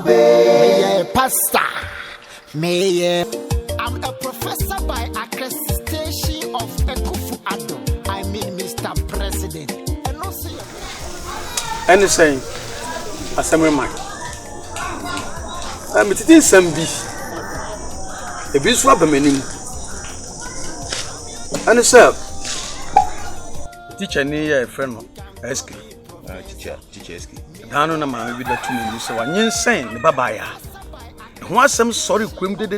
Me pastor. Me I'm a professor by accreditation of Ekufu-Addo. I mean Mr. President. And no see anything assembly man. I'm teaching some B. A bit swap a meaning. And sir, teacher near a friend of SK. Teacher SK. Down on a man with the 2 minutes, so I'm insane, the babaya. Once some sorry quim did.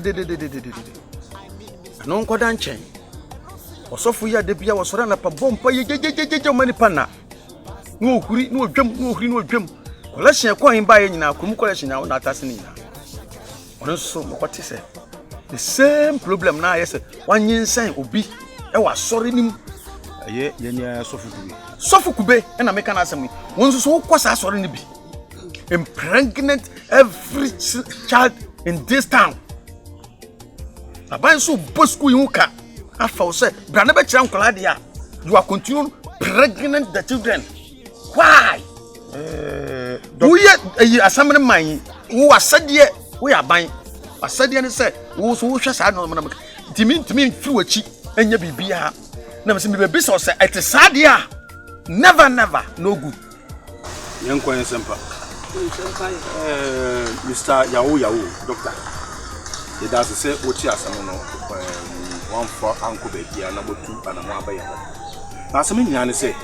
And Uncle Danchen. Or so for ya, the beer was run up a bomb by your money panna. No drum. Collection a coin buying now, come collection now, not as in. So, what is it? The same problem now, yes, 1 year saying, Obi. I was sorry, Yenya Sofukube, and I make an answer me. Once so was I sorry, be impregnate every child in this town. I buy so busku yuka. I found said, Branaba Chan Coladia, you are continuing pregnant the children. Why? Do you a summoning mine who are said yet we are buying? I said, and said, who shall I know? To me, through a cheek. And you be never see me business at a sadia. Never, no good. Young Queen Semper. Mr. Yahoo, doctor. He does say what you are some one for Uncle Baby and number 2 and a mobile. Now, some Indian say,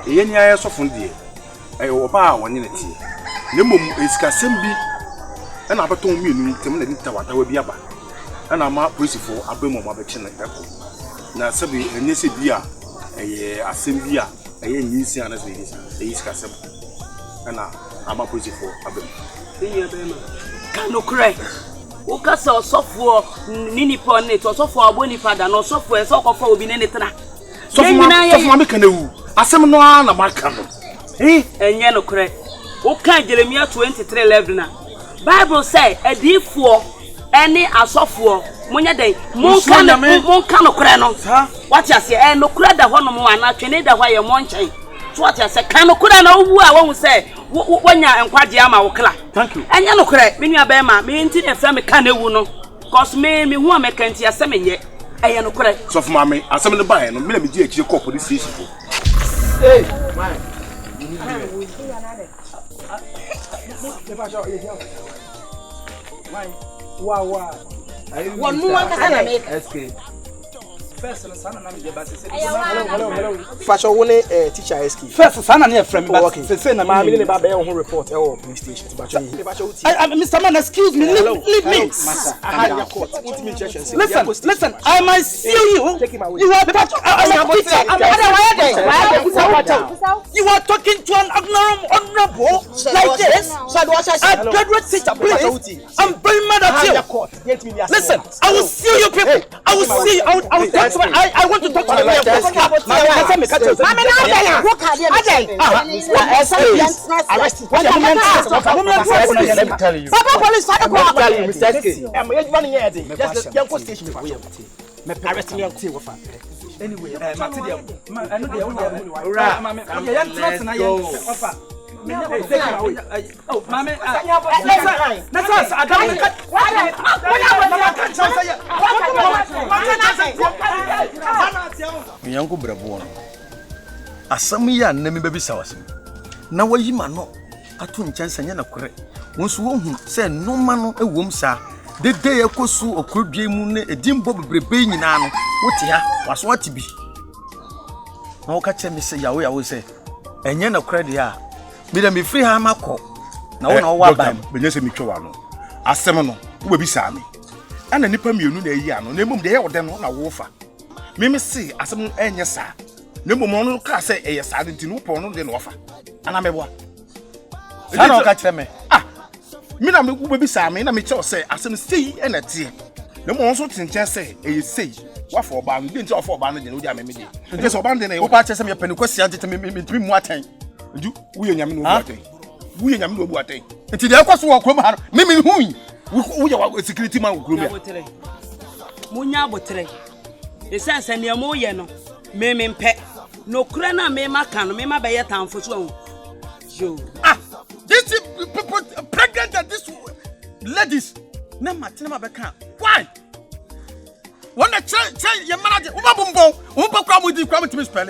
Any eyes of Fundy, I open 1 unity. Nimum is Cassimbi, and I told me to me what I will be about. And I'm not principal, I'll be more action like that. Na sabi enyese bia asem bia nyinsi anas be is kasem na ama positive abem bema kan no krai wo kasa osofo nini pon ne to osofo aboni fada no osofo e so kofa obi ne netra sofo ma me kanewu asem no na maka no enye no krai wo kan Jeremiah 23:11 na Bible say adifo any asofo munya den mon kan no kra no what you say no kra da ho no mo ana twene da ho ye mo nchen so what you say kan no kra na wu a wo say wonya enkwaje ama wo kla thank you enya no kra me nua be ma me nti ne fra me kan ewu no cause me hu a me kan ti asem nye eye no kra so for mama asem ne ba no me na me ji akire cop this station for hey man wow one more can make SK first sana na me hello fashion woni teacher SK first sana na friend me but say na ma me ne ba be ho report police station Mr. Man excuse me leave me I had your court listen I might sue you you are you are talking to an honorable like this a graduate teacher please I'm very mad at you listen I will sue you people I will see you I want to talk to you. Papa police anyway, material. I know they oh, mommy, Yanko Bravo. Asamia name baby sawas. Na wayi ma no ato nchansa nya na kore. Wonso wo hu se no ma no ewom sa. De de yakosu okrodue mu ne edimbo bebrebe nyina no. Wote ha waso ati bi. Na wo ka che me se yawo se enye na kore de a. Me dem free ha makọ. Na wo na wo aban. Benye se mitwa no. Asem no wo bi sa me. Ana nipa mienu na eyi ano. Na emum de ye wode no na wo fa. Me se asem enye sa. Ne momo no ka se eye sa de ntinu po no de no fa ana mebo sa na ka kire me me na me wo be sa me na me che se asem sei e na tie ne mo so tinchen se eye sei wa for ba me nti ofo ba no de no dia me de nti so ba de na wo pa che se me pani kwasi ante me ntimi mu aten nju wo ye nyame no bu aten wo ye nyame no bu aten nti de akwaso wo krom ha me hu wo ye security man wo krom ya munya botre esanse ne mo ye no me mpe no kura na me maka no me ma be ye tamfo so yo this people pregnant at this ladies. Na matina mabeka. Why? When the change your manager, Ubabumbo, Ubakwa with the Quamity spell.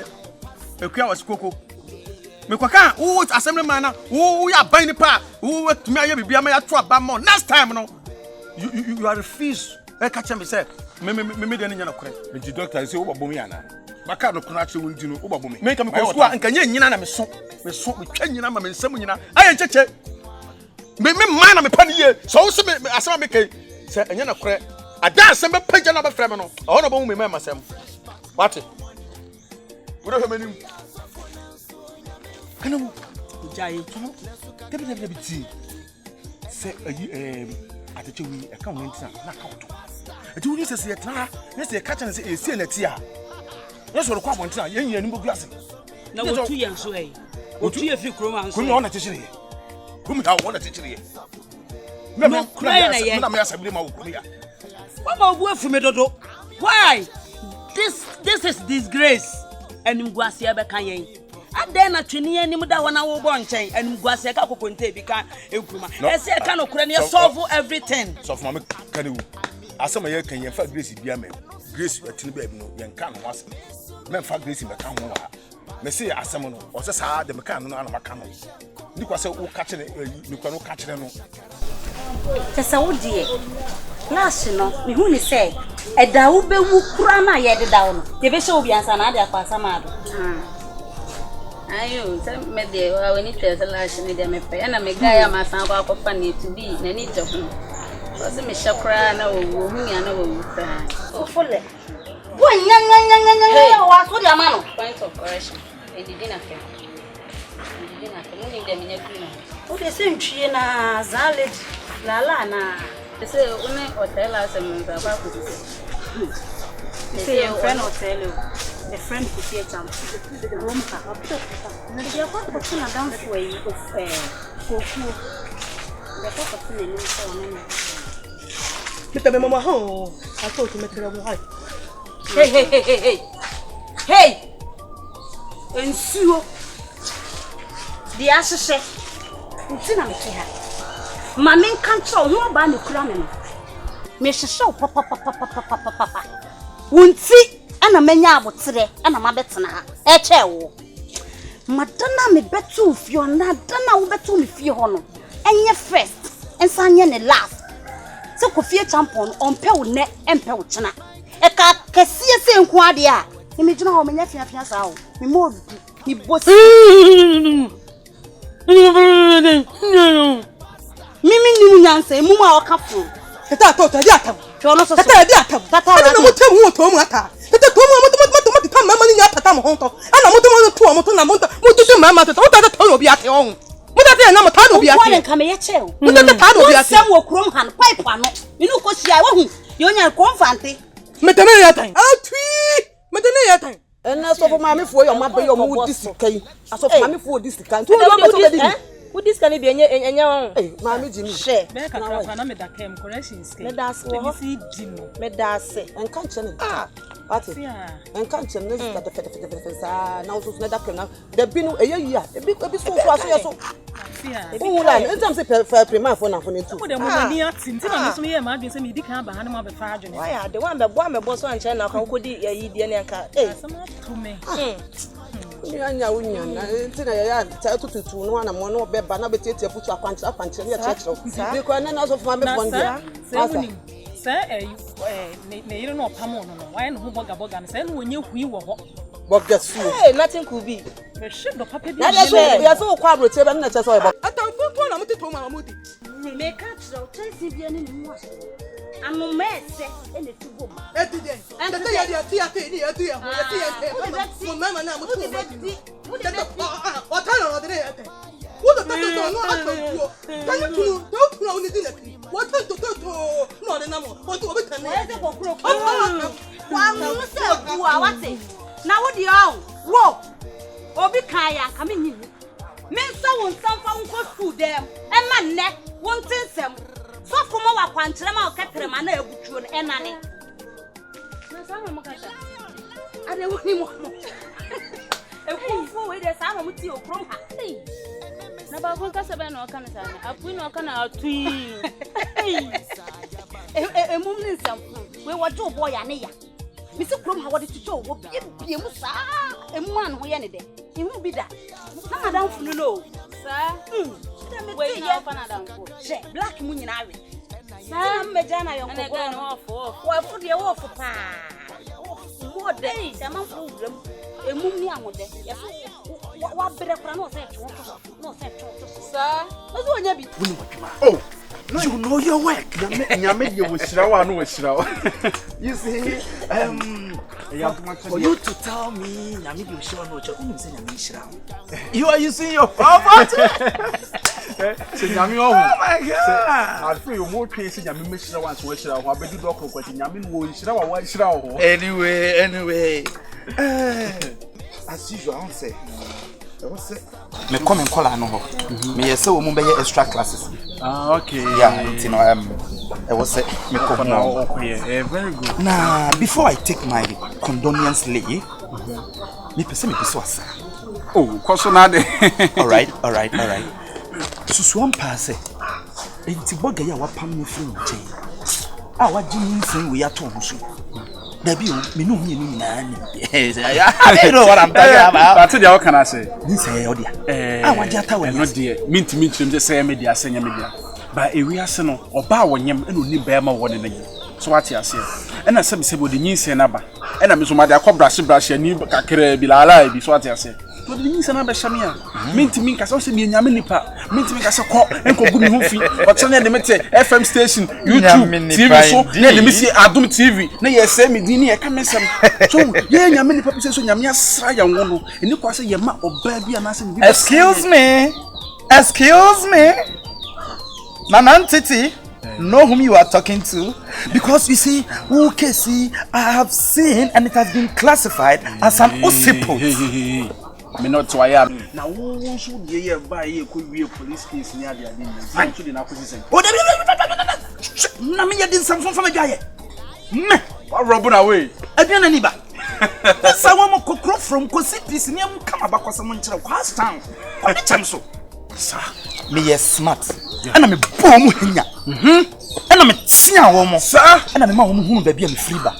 Okay, I was Coco. Mekwaka, who assembly man, who are buying the part, who work to me, be a man to a more. Next time, no. You are refused. I catch him, said. Me the doctor say Ubabumiana. Maka no kuna che wonti no Ubabumi. Make am ko and kan nyina na me so we twa nyina ma me nsam nyina. Aye cheche. Me man na me pa ye. So so me asema me kai. Say enya na kore. Ada asem be pagya na be frem no. O no bo me ma masem. What? We don't have any. Kanu jai. Debi ti. Say ateche wi e kan won ntina na ka oto. Eti woni sese yetna, na se ka chane se esi na ti a. Yes, or come on, young and glass. No, 2 years away. Or 2 years, you come on. Who want to teach you? Whom I want to teach you? No, crying. I'm asking my career. What about work for me, Dodo? Why? This is disgrace. And Mguasia Becayenne. And then a Trini and Muda 1 hour born chain and Mguasia Caponte become improvement. I say I cannot solve everything. So, Mamma Canu, as some of you can find Gracie Biaman. Grace, a tin baby, young can was. Men for Grace in the town. Messi, as someone or says, the mechanic and mechanic. You was so catching it, you cannot catch them. Tessa, dear. Last, you know, me who say, a daube who crana yet down. The bishop be answered another pass a mad. Ayo, tell me, dear, when it was a last medium, and I make Gaia my son walk up on it to be in any job. Was a Mishakra, no, who I know. Oh, fully. What would your man? Point of correction. And the dinner came. The dinner came. Moving them in a dinner. Oh, the same tree na Zalid, Lala. They say, only hotel us and about this. They say, your friend will tell you. The friend could see a jump. The room car. And they are going to put a down for you of Coco. The pop of the name for Mr. Mama home. I thought to make her wife. Hey! And so, the assassin, it's in a care. Mamma can't show no band of cramming. Miss Show, papa. Won't see, and a mania would say, and a mabetana, a chair. Madonna me bet you if you're not done, I will bet you if you're honor. And your first, and Sanya laugh. So, Kofia Champon on Pel net and Pelchana. Eka kesiye se nkwadia imejuna ho menya fiafia sao me mo ni bosi mimi ni munyanse mu ma okafo tata to di atam chono so tata di atam tata na mo tem ho to mu ata tata to mo tam mama ni tata mo honto ana mo to mo to na mo to mama tata o tata to obi ate on mo tata na mo ta obi ate mo kama ye cheo mo tata ta obi ate sem wo krom han pipe ano inu ko sia wo hu yo nya konfante metene ya tan atwi metene ya tan ena so for mama fo yo mabe yo mu disikai aso for mama fo disikai to yo be so be wo disikani bi enye won mama jimi she be kakra na me da kem corrections ke me da se wo si dimo me da se enka nche ati enka nche ne zika de fete sa na so na da kem na da bi no eyi ya ebi so aso ya so oh la ntam se prima fo na fo ne tu wo de mo mani ati ntina me so me ye ma adwen se me di kan ba ha ne ma be fa adwen why ade wan be bo me bo so anche na ka ko di yi die ne nka sama to me nya wunya na ntina ya ta tututu no na mo no be ba na be tietie futu akwanche ne chechero bi ko na so fo ma be fo ndia say ne yiro no pamo no why no ho boga say no onye hui wo ho boga su nothing could be me ship do papa bi ya so kwa broche ba na che so ebo atamfo to na mo tito ma mo di me ka tro chesi bi ani mu aso anu mese ene tubo ma etide tete ya dia tia ni etu ya ho ya tia mo mama na mo tu mo di tete o ta no de ya te wo do tete no ato ta you tu do tu no ni di na wo tete no de na mo o tu o be tan na eze ko kuro wa mu se ku a wate na wo di on wo obi kan ya nka me nyi me nsa won sanfa nko school dem e ma nne won tinsem so fuma wa kwankyere ma o ketere ma na ebutuo no enane na sa ma mukata ade woni mo e ko fo we de sa ma muti okrom ha Na ba ko kasa be no kana sana. Apu no kana atui. Emum ni nsam. We waje obo ya ne ya. Misi krom ha wode tutu obo bie mu sa. Emu an ho ye ne de. Ihu bi da. Na madam funu lo. Sa. We na fa na dan ko. She black mu nyina awe. Sa mmeja na yonko go no ofo. Wa fu de wo fu pa. Mo de sama fu wram. Emum ni amode. Yeso wa bere kra no se two. No se two. Sa. Ozo onya bi. Woni wadwuma. Oh. No, you know your work. Nyame you will shirawa no shirawa. You see, for you to tell me nyame you shirawa no chako, you say nyame shirawa. You are using your power. Say nyame oh my god. I feel you more crazy say nyame me shirawa so shirawa. Wa bedu do ko kwati nyame wo shirawa wa shirawa. Anyway. As usual, I say. Me come and call her no ho. Me yese wo mo be extra classes. Ah, okay. Yeah, you know, I was say me come now. Okay, very good. Now, before I take my condolence leave, me pese me piso asa. Oh, koso na de. All right. Susu am pass. Enti boga ya wapam me free nche. Ah, wa jin nsin we ato ho so. Dabi o, me no hu ni na ni. I know what I'm talking about. That's the what can I say? Ni say o dia. Ah, wa dia ta we. No dia. Minti chim je say media senya media. Ba ewi ase no, oba wonyem e no ni ba ma woni na. So what you say? E na se bo de nyinse na ba. E na me so ma de akobra ni kakra bi la ala bi so what you say? To de nyinse na ba shamia. Minti ka so se me nyame nipa. Minti ka se ko enko gu mi hu fi. O tene de mete FM station, YouTube, TV so na de me see Adum TV. Na ye say me din ye ka mesem. So ye nyame nipa bi se so nyame asra ya wo no. Eni kwa se ye ma oba bi ana se bi. Excuse me. Nana Titi, know whom you are talking to? Because you see, see, I have seen and it has been classified as an occiput. Me not to I am. Now, who should ye buy a police case near the identity? I should not say. Oh, Namia did something from a guy. What rubbing away? Again, anybody. Someone could crop from Cosipis near come about someone to the past town. What a chance so. Sir, me yes smart. And I'm a bomb here. And I'm a tia woman, sir. And I'm a woman who be a free bar.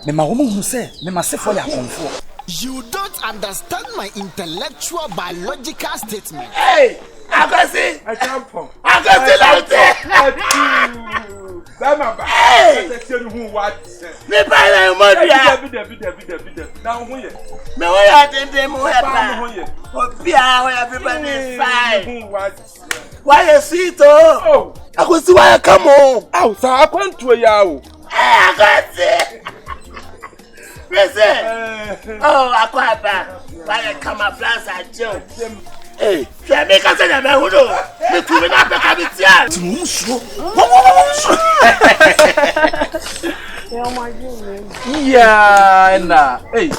Me my woman who say, me must say for your comfort. You don't understand my intellectual biological statement. Hey, I can see. I come from. I can see that. Hey, who what? Me buy my money. Now who ye? Me why I didn't them who have. Obia where everybody is fine. Why you see to? Oh, I go see why I come home. Oh, so I went to a yao. I can see. Listen. Oh, I quite bad. Why I come a flash at you? Hey, you make us say na who do? Me too na be kabitia. Yeah, na. Hey.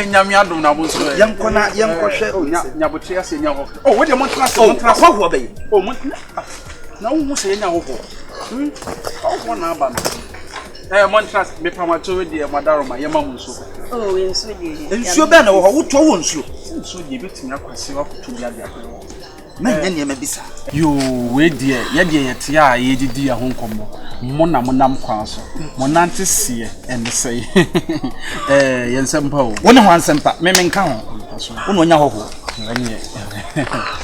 Nyame adom na bonso. Yankohwe nyabotre ase nya ho. Oh, we dey montrance. Ho be. Oh, montrance. Na wo se nya ho. Oh, na aba. Montrance me pamacho we dey madaroma yema hu so. Oh, we nso dey. Nsuo be na wo ho to wo nsuo. Nsuo dey betimi akwase wa kutu bia bia. Na nya ma bisa. Yo, we dey ye dey yete a ye didi ya ho nkomo. Mo na mo nam kwan so. Mo nante sie and say. Yensempa o. Wo ne ho ansempa, me nka ho. Wo no nya ho ho. Anye.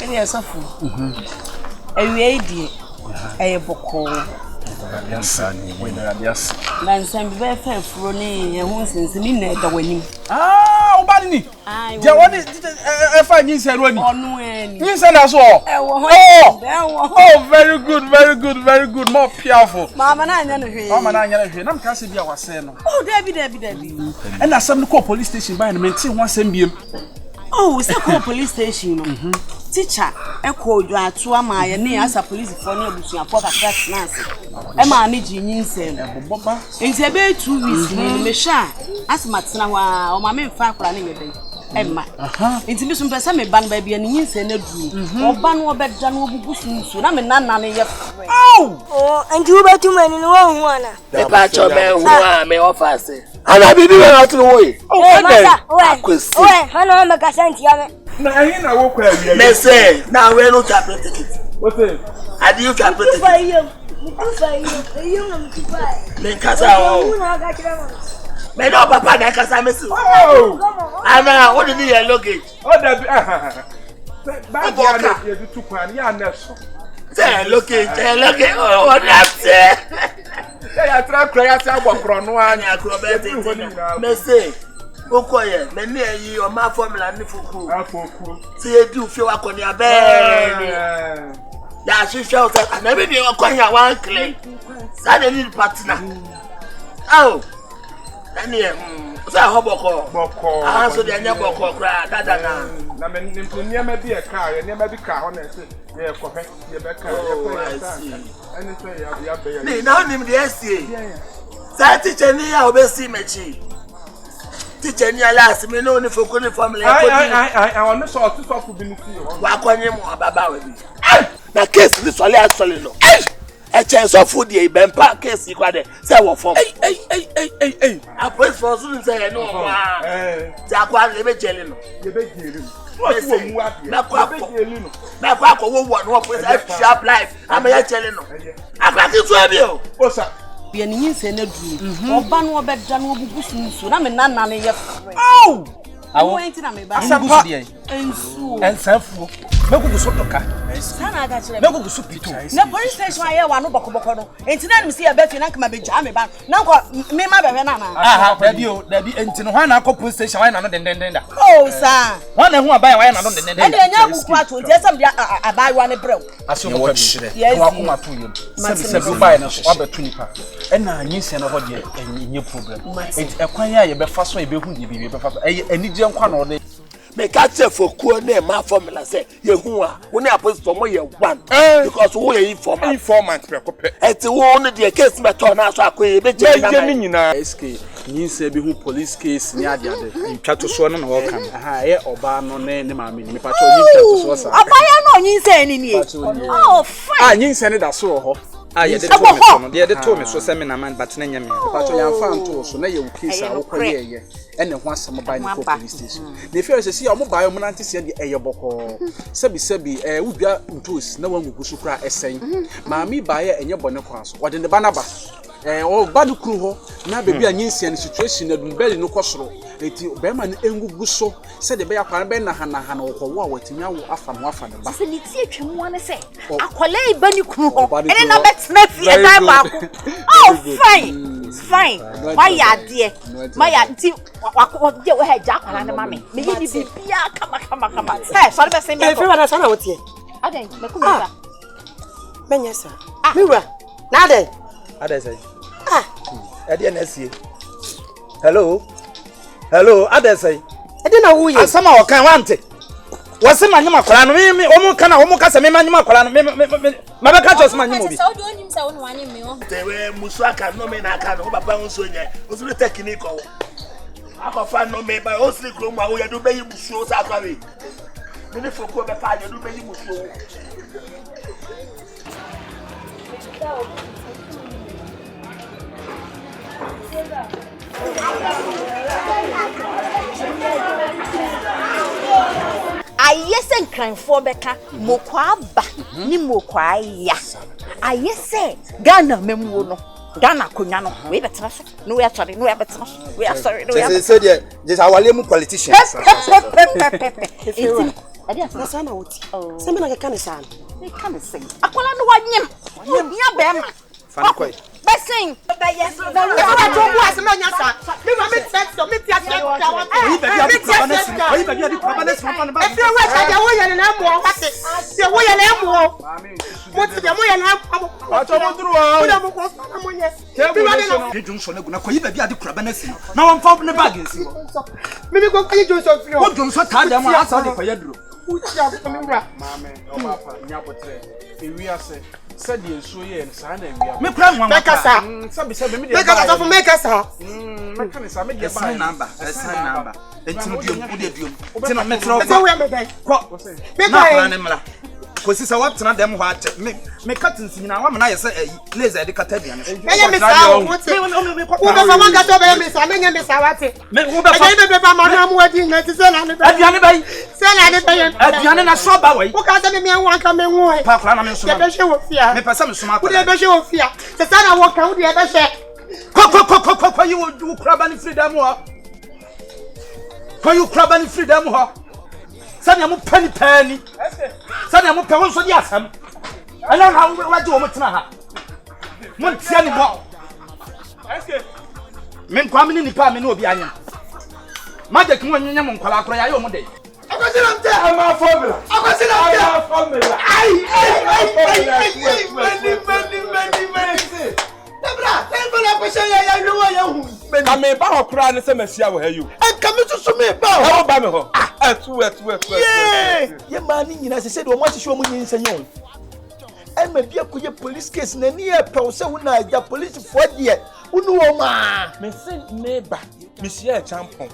Ene asafo. Ewie die. Eye boko. Yes, yes. Na nsembi be fa furo ni ehun sensini na da wani. Ah, obani ni. Je woni fa nyin se ro ni. Onu eni. Nyin se na so. Oh, very good. More powerful. Mama na anya no hwe. Na mka se bia wase no. Oh, David. And asem no call police station by no maintain one sem biem. Oh, we say call police station no. Teacher, eko odwa atu ama ye ne asa police for na abusuafo kakra tenase. E ma ne ji nyinse no. Boba. Enti e be 2 weeks ni me sha. Asma tena ho o ma me mfa akora ne yeden. Emma. Enti mi so mpesa me ban ba bia ne nyinse na du. Oba no obeda no obugusu nsu na me nana ne ye. Oh, enti wo betu mani no wo hu ana. Me pa cho me hu a me office. Ana bibi we na to wo yi. Oh, masa. Owe, hana o me kasanti ya me. Na ayi na wo kwa wi. Me say na we no try protect it. What say? I do try protect it. Me kasa o. Me no papa na kasa me si. Oh. Ana what did you luggage? Oh that ba ya na ye du tukwan ya na so. Say luggage, oh what that say. Ya tra kra ya sa gbokro no anya kro be te. Me say Okoye, me ni eyi o ma formula ni fuku. Afoku. Ti e di ufie wa koni abe. Ya shisha o say na be ni okonya wan claim. Sa de ni partner. Oh. Dani say hoboko. Boko. Ah so de anya boko kra dada na. Na me ni ma bi e ka, ye ni ma bi ka ho na say ye ko he, ye be ka, ye ko ya. Ani say ya be ya. Ni na onim de esie. Sa teacher ni ya obesi mechi. Teacher ni alas me no ni foku ni family I want to sort to be no. Wa kwanye mo baba we bi. Na case ni sole actually no. E chen so food e bempa case kwa de say wo form. A police force ni say no ma. Ja kwa le be jele no. Le be jele no. What you mu abi? Na kwa jele no. Na kwa ko wo no police sharp life. Am ya jele no. Akwa ki so abi o. O sa Be ni nse na duru. Oba no obeda no obubusu nsu na me nana ne ye frɛ. Oh! Awo enti na me ba. Asampa Ensu. Ensafuo. Mekugu so toka. Sana aga kire. Mekugu so pito. Na police station aye wa no bokoboko no. Enti na me se ye ba fi na nka ma be gya me ba. Na nko me ma behwe na na. Aha, dabi o, dabi enti no hwan na akọ police station why na no den da. Oh sa. Hwan na hu abai why na no den. Ende nya buku ato je sam dia abai wa ne brew. Aso mo kwabire. Wa kuma to yem. Sebi bai na so abetu nipa. Ena anyinse na ho de enye problem. Enti ekwan ya ye be fa so ye be hu ye be fa so. Enije nkwa na ode. Me catch for cool name my formula say ye hu a wo ne apostle mo ye one because wo ye informant prekope eti wo no de case me to na so akoye be je na me nyina SK nyinse bi hu police case ni ade ntwa to so no na wo kan aha ye oba no ne maame ni me pa cho nyinse to so sa oba ya no nyinse ni ni oh fine nyinse ne da so ho ye de to me so no de to me so se me na man but na nya me pa cho yan fa nto so na ye wo case a wo koye ye ene ho asem ba ni police station na fear say see o mo ba yo mo nante se de eyeboko sabi wudua ntos na wangugu so kra esen maami ba ye enye bone kwa so wode ne ba na ba o ba du kru ho na bebi anyinsia ne situation na dumbeli no kosoro eti be ma ne engugu so se de be yakwa be na hana wo wo watimiya wo afa no afa ne ba se ni ti atwemu ane se akole iba ni kru ho ene na betna fi e dai ba ko oh fine why ade my auntie wakode we ha ja kwala ne mame me yi ni bibia kama hey sorry be say me fi wa na sana wotie aden me ku mesa menyesa miwa na aden say ade na sie hello ade say ade na wuye asama wo kan wante wose manyima kwala no me o mu kana o mu kasa me manyima kwala no me be ka cho sema nyimo bi so do onyim sa wonu wanye me o tewe musu aka no me na aka no baba won so nya o so technique o akofa no me ba o sri kro mu a wo ya do be yi musu o sa kwa we me ne foku be fa ya do be yi musu o ayese nkranfo beka mokwa ba ni mokwa ya ayese Ghana memwo no Ghana konya no we betra so no we atore no we betra so we are sorry no we say there just awale mu politicians ade asana sana woti se me na ke kan sana e kan se akola no wanyem ya be ma fan kwai besin be yes be we to bu asema nya sa me ma me test so me tia tia wa oyi baby adi promise no man ba e fi wa sa ja wo ye na mo pate se wo ye na mo mo ti de mo ye na mo acho mo duru wa mo da mo ko na mo ye ke dun so na gu na koyi baby adi promise si na won fa ne bag si mi mi ko ki jo so fi o wo dun so ta da mo asa de fa ye duro uti ya ko mi wura mame o ma pa nya potre ewi ase said you so ye sa na ewi me kra nwa make sa sabi me make sa for make sa me kan sa me de ba number enti no diom wo de diom ti no me tro so we me dai ko me na kai plan ne mla kosi sa what na dem ho ache me curtains nyina wa na yesa laser de kata biane enya me sa wo wote wo be fa manga to be me sa menya me sa wate me wo be fa enya be ba ma na mu adi nga ti se na ne be aduane bai se na ne be aduane na so ba wai wo ka se me wan ka me nwo e pa kra na me so be hwe wo fia me pesa me so ma wo de be hwe wo fia se sa na wo ka wo de be hwe ko you kraba ni freedom ho ko you kraba ni freedom ho sani mo pani sani mo pe won so di asam ana ha waje wo mutena ha mo ntia ni bo men kwa mini nipa me na obi anya magic mo nyanya mo nkwala akora ya yo mo dey Akwasilamte ama formula ai many Debra tell me question ya you wa ya hu ka me ba ho kura ne se masia wo ha yu ka me susu me ba ho ba me ho etu ye ma ni nyina se de o mo hihwe o mo nyin nsanyo e ma bia ko ye police case na ni e pe wo se wo na ja police fo de unu wo ma me se me ba me sia champon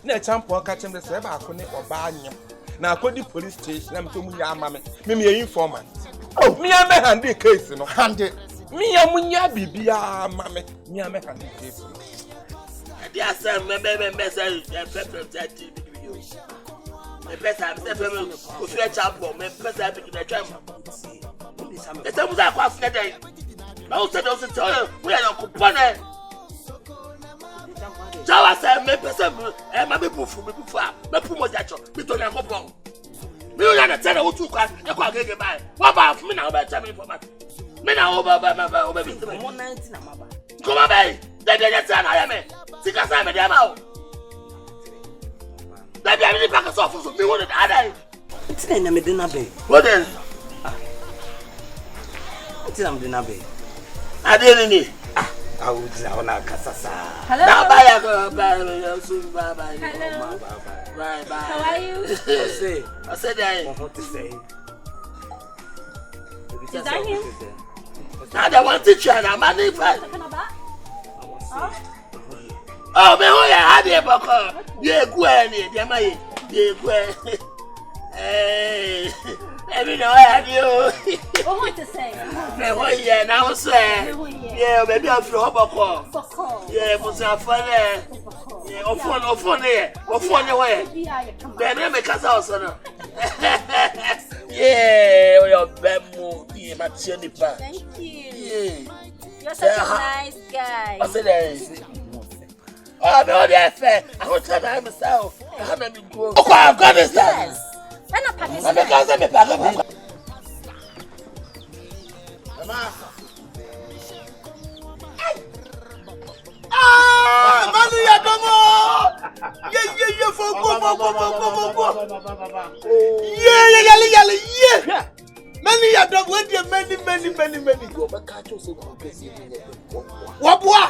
na champon ka chemde se ba ko ne oba anya na akodi police station na me to mu ya ama me me informant oh me am handle case no handle me am nya bibia ma me am handle case adi asem me say pepper me pesa me say me ko fi champon me pesa bi na twa ma e tell me akwa fne dey na o se do se tell we are ko pone Jawa say me pesa e ma be pufu me pu mo jacho me to na ko pon me o ya na tell o tu kwa e kwa gege bai wa ba me na o ba tell me informant me na o ba bi mo 19 na ma ba ko ma bai da ya tell na ya me tika sa me dia ma o da bia me pa ka so fu so me won da dai Tina na me de na be. What then? Tina me de na be. Ade ni. I would say na kasasa. Hello. Da ba ya ko ba so ba ba. Hello. Bye bye. How are you? I said that. What to say? Is that him? I don't want to try na money for. Oh, me ho ya ade boko. Ye gu ani, de ma ye. Ye gu. Eh. Every know I had you. What to say? Oh yeah, now say. Yeah, maybe I'm from Boko. Yeah, for some fun. Yeah, of fun here. Of fun away. Then make us also. Yeah, your bemo, yeah, my chinny pa. Thank you. Yeah. You're such a nice guy. I said that. Oh, no, they're fair. I want to try myself. I haven't grown. Oh, I've got this. Yes. I'm not Pakistan. Ah, Manu ya domo. Yeah, for go. Yeah. Many ya domo. Many. Go back catch us. Wabwa.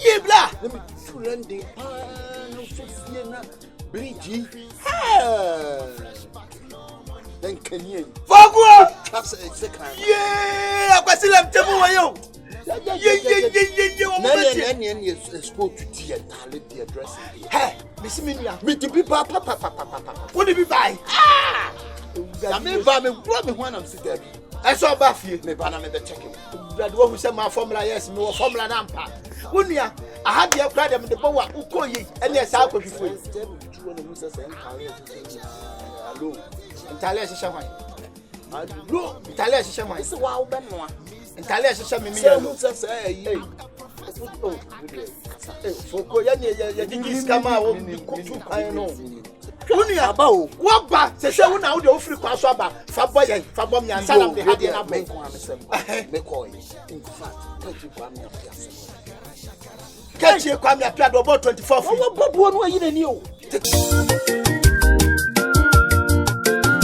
Yeah, blah. Let me learn the no Sofiana Bridgie. Then can you? Fogwa. Yeah, I was still table way yo. Yeah. Nani is supposed to tea and talent the address. Hey, Miss Minia, meet the people. What did we buy? Ah! I mean, buy me when I'm sitting there. I saw Buffy, me banana the checking. That one who said my formula, yes, no formula nampa. Unia, I had the upgrade of the boa, Ukoyi, and yes, I'll put you for you. Hello, Italia Shaman. Hello, Italia Shaman. It's a wild Benoit. Italia Shaman, say, for Koyani, come out, I know. Unia, what back? Say, now the free class about Fabom and Salam, they had the make one. In fact, catch you, come here, about 24. What one way you knew?